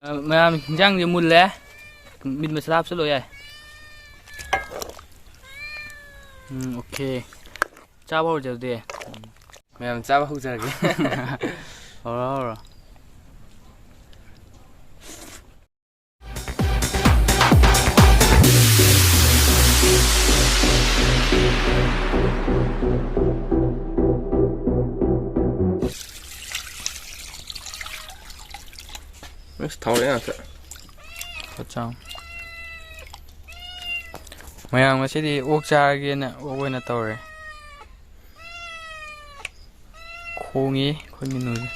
ꯃꯌꯥꯝ ꯍꯤꯟꯖꯥꯡꯁꯦ ꯃꯨꯜꯂꯦ ꯃꯤꯠ ꯃꯁꯂꯥ ꯍꯥꯞꯆꯜꯂꯣ ꯌꯥꯏ ꯑꯣꯀꯦ ꯆꯥꯕ ꯍꯧꯔꯁꯦ ꯑꯗꯨꯗꯤ ꯃꯌꯥꯝ ꯆꯥꯕ ꯍꯧꯖꯔꯒꯦ ꯍꯧꯔꯣ ꯍꯧꯔꯣ ꯊꯥꯎꯔꯦ ꯉꯥꯛꯇ ꯆꯥꯎ ꯃꯌꯥꯝ ꯉꯁꯤꯗꯤ ꯑꯣꯛ ꯆꯥꯔꯒꯦꯅ ꯑꯣꯛ ꯑꯣꯏꯅ ꯇꯧꯔꯦ ꯈꯣꯡꯉꯤ ꯑꯩꯈꯣꯏ ꯃꯤꯅꯨꯁꯦ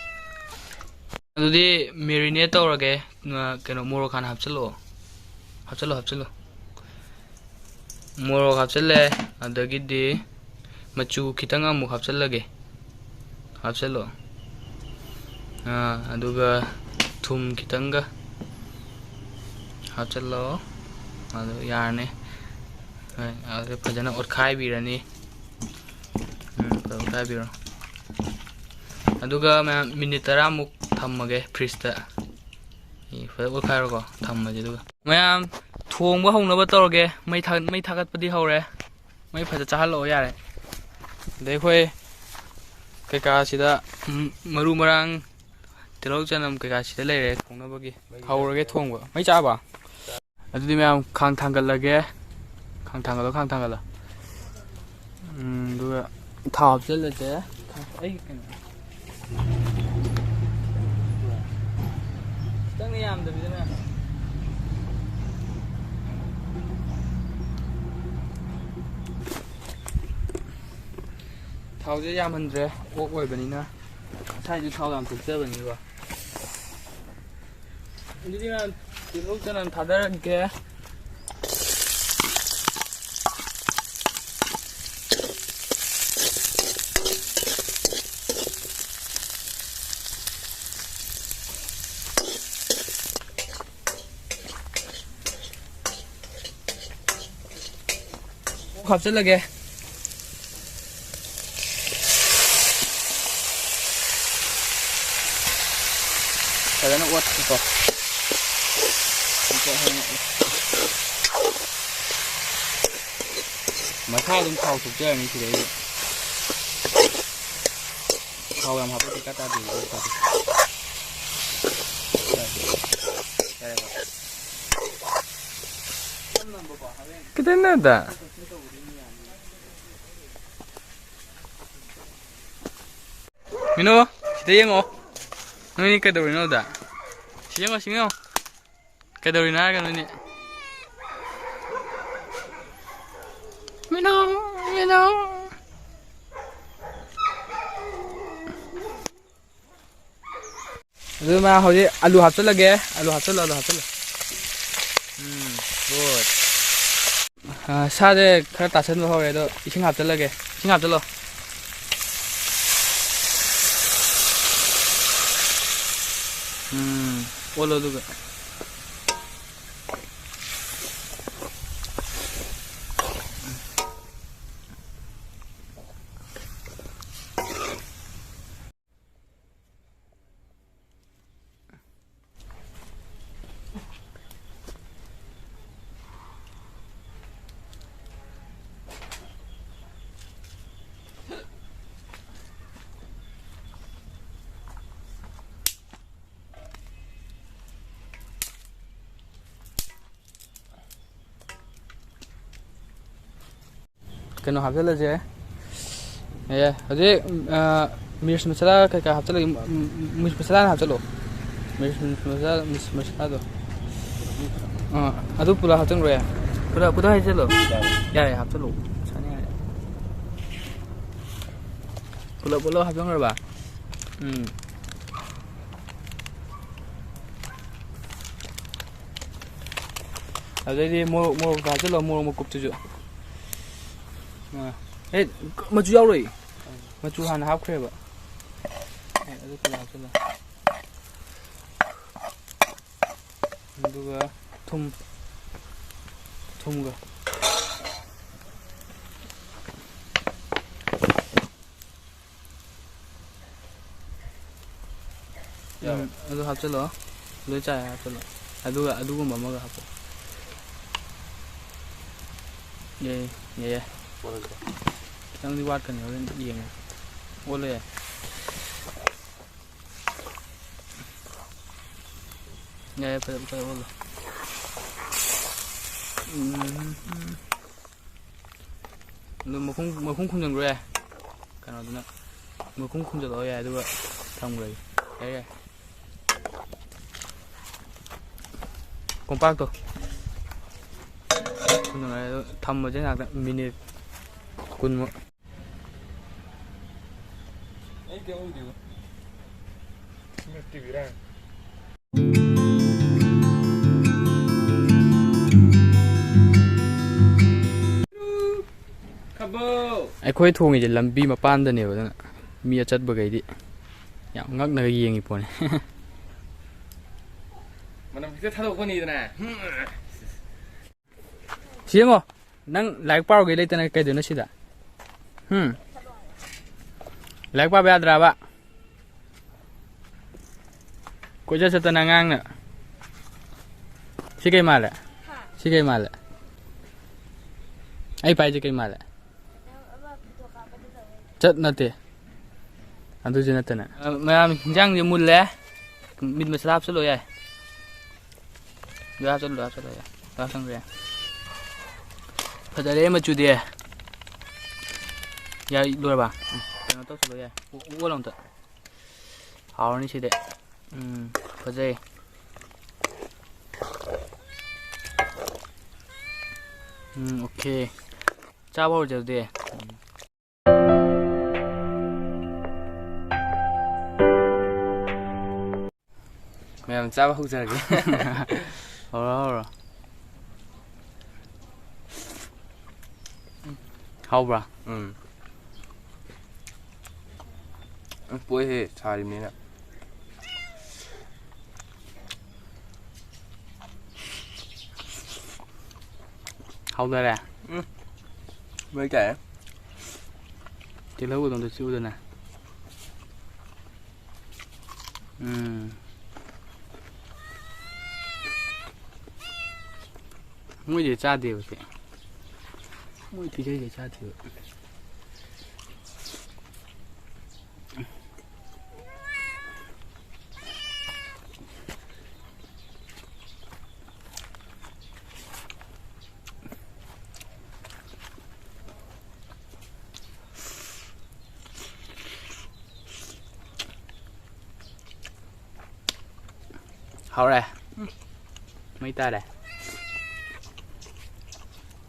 ꯑꯗꯨꯗꯤ ꯃꯦꯔꯤꯅꯦꯠ ꯇꯧꯔꯒꯦ ꯀꯩꯅꯣ ꯃꯣꯔꯣꯛ ꯍꯥꯟꯅ ꯍꯥꯞꯆꯜꯂꯣ ꯃꯣꯔꯣꯛ ꯍꯥꯞꯆꯜꯂꯦ ꯑꯗꯒꯤꯗꯤ ꯃꯆꯨ ꯈꯤꯇꯪ ꯑꯃꯨꯛ ꯍꯥꯞꯆꯜꯂꯣ ꯑꯗꯨꯒ ꯊꯨꯝ ꯈꯤꯇꯪꯒ ꯍꯥꯞꯆꯜꯂꯣ ꯑꯗꯨ ꯌꯥꯔꯅꯤ ꯑꯗꯨ ꯐꯖꯅ ꯑꯣꯠꯈꯥꯏꯕꯤꯔꯅꯤ ꯑꯣꯠꯈꯥꯏꯕꯤꯔꯣ ꯑꯗꯨꯒ ꯃꯌꯥꯝ ꯃꯤꯅꯤꯠ 10ꯃꯨꯛ ꯊꯝꯃꯒꯦ ꯐ꯭ꯔꯤꯖꯇ ꯐꯖꯅ ꯑꯣꯠꯈꯥꯏꯔꯣꯀꯣ ꯊꯝꯃꯁꯦ ꯑꯗꯨꯒ ꯃꯌꯥꯝ ꯊꯣꯡꯕ ꯍꯧꯅꯕ ꯇꯧꯔꯒꯦ ꯃꯩ ꯊꯥꯒꯠꯄꯗꯤ ꯍꯧꯔꯦ ꯃꯩ ꯐꯖꯅ ꯆꯥꯍꯜꯂꯛꯑꯣ ꯌꯥꯔꯦ ꯑꯗꯩ ꯑꯩꯈꯣꯏ ꯀꯩꯀꯥꯁꯤꯗ ꯃꯔꯨ ꯃꯔꯥꯡ ꯇꯤꯜꯍꯧ ꯆꯅꯝ ꯀꯩꯀꯥ ꯁꯤꯗ ꯂꯩꯔꯦ ꯊꯣꯡꯅꯕꯒꯤ ꯍꯧꯔꯒꯦ ꯊꯣꯡꯕ ꯃꯩ ꯆꯥꯕ ꯑꯗꯨꯗꯤ ꯃꯌꯥꯝ ꯈꯥꯡ ꯊꯥꯡꯒꯠꯂꯒꯦ ꯈꯥꯡ ꯊꯥꯡꯒꯠꯂꯣ ꯑꯗꯨꯒ ꯊꯥꯎ ꯍꯥꯞꯆꯜꯂꯁꯦ ꯈꯤꯇꯪ ꯌꯥꯝꯗꯕꯤꯗ ꯃꯌꯥꯝ ꯊꯥꯎꯁꯦ ꯌꯥꯝꯍꯟꯗ꯭ꯔꯦ ꯑꯣꯛ ꯑꯣꯏꯕꯅꯤꯅ ꯉꯁꯥꯏꯁꯨ ꯊꯥꯎ ꯌꯥꯝ ꯊꯣꯛꯆꯕꯅꯤꯕ ꯑꯗꯨꯗꯤ ꯃꯌꯥꯝ ꯇꯤꯜꯍꯧ ꯆꯅꯝ ꯊꯥꯗꯔꯒꯦ ꯍꯥꯞꯆꯜꯂꯒꯦ ꯐꯖꯅ ꯑꯣꯠꯀꯦꯀꯣ ꯃꯁꯥ ꯑꯗꯨꯝ ꯊꯥꯎ ꯊꯣꯛꯆꯔꯅꯤ ꯁꯤꯗꯩꯗꯤ ꯊꯥꯎ ꯌꯥꯝ ꯍꯥꯞꯄ ꯗꯔꯀꯥꯔ ꯇꯥꯗꯦ ꯈꯤꯇꯪꯗ ꯃꯤꯅꯨ ꯁꯤꯗ ꯌꯦꯡꯉꯣ ꯅꯣꯏꯅꯤ ꯀꯩꯗꯧꯔꯤꯅꯣ ꯑꯗꯨꯗ ꯁꯤ ꯌꯦꯡꯉꯣ ꯀꯩꯗꯧꯔꯤꯅꯣ ꯍꯥꯏꯔꯒ ꯅꯣꯏꯅꯤ ꯃꯤꯅꯨ ꯑꯗꯨ ꯃꯥ ꯍꯧꯖꯤꯛ ꯑꯂꯨ ꯍꯥꯞꯆꯜꯂꯒꯦ ꯑꯂꯨ ꯍꯥꯞꯆꯜꯂꯣ ꯒꯨꯗ ꯁꯥꯁꯦ ꯈꯔ ꯇꯥꯁꯟꯕ ꯍꯧꯔꯦ ꯑꯗꯣ ꯏꯁꯤꯡ ꯍꯥꯞꯆꯜꯂꯣ ꯑꯣꯠꯂꯣ ꯑꯗꯨꯒ ꯀꯩꯅꯣ ꯍꯥꯞꯆꯜꯂꯁꯦ ꯍꯧꯖꯤꯛ ꯃꯤꯔꯆ ꯃꯁꯥꯂꯥ ꯀꯩꯀꯥ ꯍꯥꯞꯆꯜꯂꯒꯦ ꯃꯤꯔꯆ ꯃꯁꯥꯂꯥ ꯍꯥꯞꯆꯜꯂꯣ ꯃꯤꯔꯆ ꯃꯁꯥꯂꯥꯗꯣ ꯑꯗꯨ ꯄꯨꯂꯞ ꯍꯥꯞꯆꯟꯈ꯭ꯔꯣ ꯌꯥꯏ ꯄꯨꯂꯞ ꯍꯥꯞꯆꯜꯂꯣ ꯌꯥꯔꯦ ꯍꯥꯞꯆꯜꯂꯣ ꯌꯥꯔꯦ ꯄꯨꯂꯞ ꯍꯥꯞꯆꯟꯈ꯭ꯔꯕ ꯑꯗꯩꯗꯤ ꯃꯣꯔꯣꯛ ꯍꯥꯞꯆꯜꯂꯣ ꯃꯣꯔꯣꯛ ꯃꯀꯨꯞꯇꯨꯁꯨ ꯃꯆꯨ ꯌꯥꯎꯔꯣꯏ ꯃꯆꯨ ꯍꯥꯟꯅ ꯍꯥꯞꯈ꯭ꯔꯦꯕ ꯑꯗꯨ ꯄꯨꯂꯞ ꯍꯥꯞꯆꯜꯂꯣ ꯑꯗꯨꯒ ꯊꯨꯝꯒ ꯑꯗꯨ ꯍꯥꯞꯆꯜꯂꯣ ꯂꯣꯏ ꯆꯥꯏ ꯍꯥꯞꯆꯜꯂꯣ ꯑꯗꯨꯒ ꯑꯗꯨꯒꯨꯝꯕ ꯑꯃꯒ ꯍꯥꯞꯄꯣ ꯌꯥꯏ ꯌꯥꯏ ꯈꯤꯇꯪꯗꯤ ꯋꯥꯠꯀꯅꯤ ꯍꯣꯔꯦꯟ ꯌꯦꯡꯉ ꯑꯣꯜꯂꯣ ꯌꯥꯏ ꯌꯥꯏ ꯐꯖ ꯑꯣꯜꯂꯣ ꯑꯗꯨ ꯃꯈꯨꯝ ꯈꯨꯝꯖꯤꯟꯈ꯭ꯔꯣ ꯌꯥꯏ ꯀꯩꯅꯣꯗꯨꯅ ꯃꯈꯨꯝ ꯈꯨꯝꯖꯤꯜꯂꯛꯑꯣ ꯌꯥꯏ ꯑꯗꯨꯒ ꯊꯝꯈ꯭ꯔꯒꯦ ꯌꯥꯏ ꯀꯣꯝꯄꯥꯛꯇꯣ ꯈꯨꯝꯖꯤꯟꯈ꯭ꯔꯦ ꯑꯗꯨ ꯊꯝꯃꯁꯦ ꯉꯥꯛꯇꯪ ꯃꯤꯅꯤꯠ 10ꯃꯨꯛ ꯑꯩ ꯀꯩꯝ ꯎꯗꯦꯕ ꯇꯤꯚꯤꯔꯥ ꯑꯩꯈꯣꯏ ꯊꯣꯡꯉꯤꯁꯦ ꯂꯝꯕꯤ ꯃꯄꯥꯟꯗꯅꯦꯕ ꯑꯗꯨꯅ ꯃꯤ ꯑꯆꯠꯄꯈꯩꯗꯤ ꯌꯥꯝ ꯉꯛꯅꯒ ꯌꯦꯡꯉꯤ ꯄꯣꯠꯅꯤ ꯃꯅꯝ ꯈꯤꯇ ꯊꯥꯗꯣꯛꯄꯅꯤꯗꯅ ꯁꯤ ꯌꯦꯡꯉꯣ ꯅꯪ ꯂꯥꯏꯔꯤꯛ ꯄꯥꯔꯨꯒꯦ ꯂꯩꯇꯅ ꯀꯩꯗꯣꯏꯅꯣ ꯁꯤꯗ ꯂꯥꯏꯔꯤꯛ ꯄꯥꯕ ꯌꯥꯗ꯭ꯔꯕ ꯀꯣꯏꯆꯠ ꯆꯠꯇꯅ ꯑꯉꯥꯡꯅ ꯁꯤ ꯀꯩ ꯃꯥꯜꯂꯦ ꯁꯤ ꯀꯩ ꯃꯥꯜꯂꯦ ꯑꯩ ꯄꯥꯏꯁꯦ ꯀꯩ ꯃꯥꯜꯂꯦ ꯆꯠ ꯅꯠꯇꯦ ꯑꯗꯨꯁꯨ ꯅꯠꯇꯅ ꯃꯌꯥꯝ ꯍꯤꯟꯖꯥꯡꯁꯦ ꯃꯨꯜꯂꯦ ꯃꯤꯠ ꯃꯁꯂꯥ ꯍꯥꯞꯆꯜꯂꯣ ꯌꯥꯏ ꯍꯥꯞꯆꯜꯂꯣ ꯌꯥꯏ ꯍꯥꯞꯆꯟꯈ꯭ꯔꯦ ꯐꯖꯔꯦ ꯃꯆꯨꯗꯤ ꯌꯥꯏ ꯂꯣꯏꯔꯕ ꯀꯩꯅꯣ ꯇꯧꯁꯜꯂꯣ ꯌꯥꯏ ꯑꯣꯜꯂꯣ ꯑꯝꯇ ꯍꯥꯎꯔꯅꯤ ꯁꯤꯗꯤ ꯐꯖꯩ ꯑꯣꯀꯦ ꯆꯥꯕ ꯍꯧꯔꯁꯦ ꯑꯗꯨꯗꯤ ꯃꯌꯥꯝ ꯆꯥꯕ ꯍꯧꯖꯔꯒꯦ ꯍꯧꯔꯣ ꯍꯥꯎꯕ꯭ꯔꯥ ꯄꯣꯏꯍꯦ ꯁꯥꯔꯤꯕꯅꯤꯅ ꯍꯥꯎꯗꯔꯦ ꯃꯩ ꯇꯥꯏ ꯇꯤꯜꯍꯧ ꯑꯗꯣꯝꯗ ꯆꯨꯗꯅ ꯃꯣꯏꯗꯤ ꯆꯥꯗꯦꯕ ꯁꯤ ꯃꯣꯏ ꯊꯤꯖꯩꯁꯦ ꯆꯥꯗꯦꯕ ꯍꯥꯎꯔꯦ ꯃꯩ ꯇꯥꯔꯦ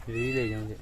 ꯔꯦꯗꯤ ꯂꯩꯖꯦ ꯍꯧꯖꯤꯛ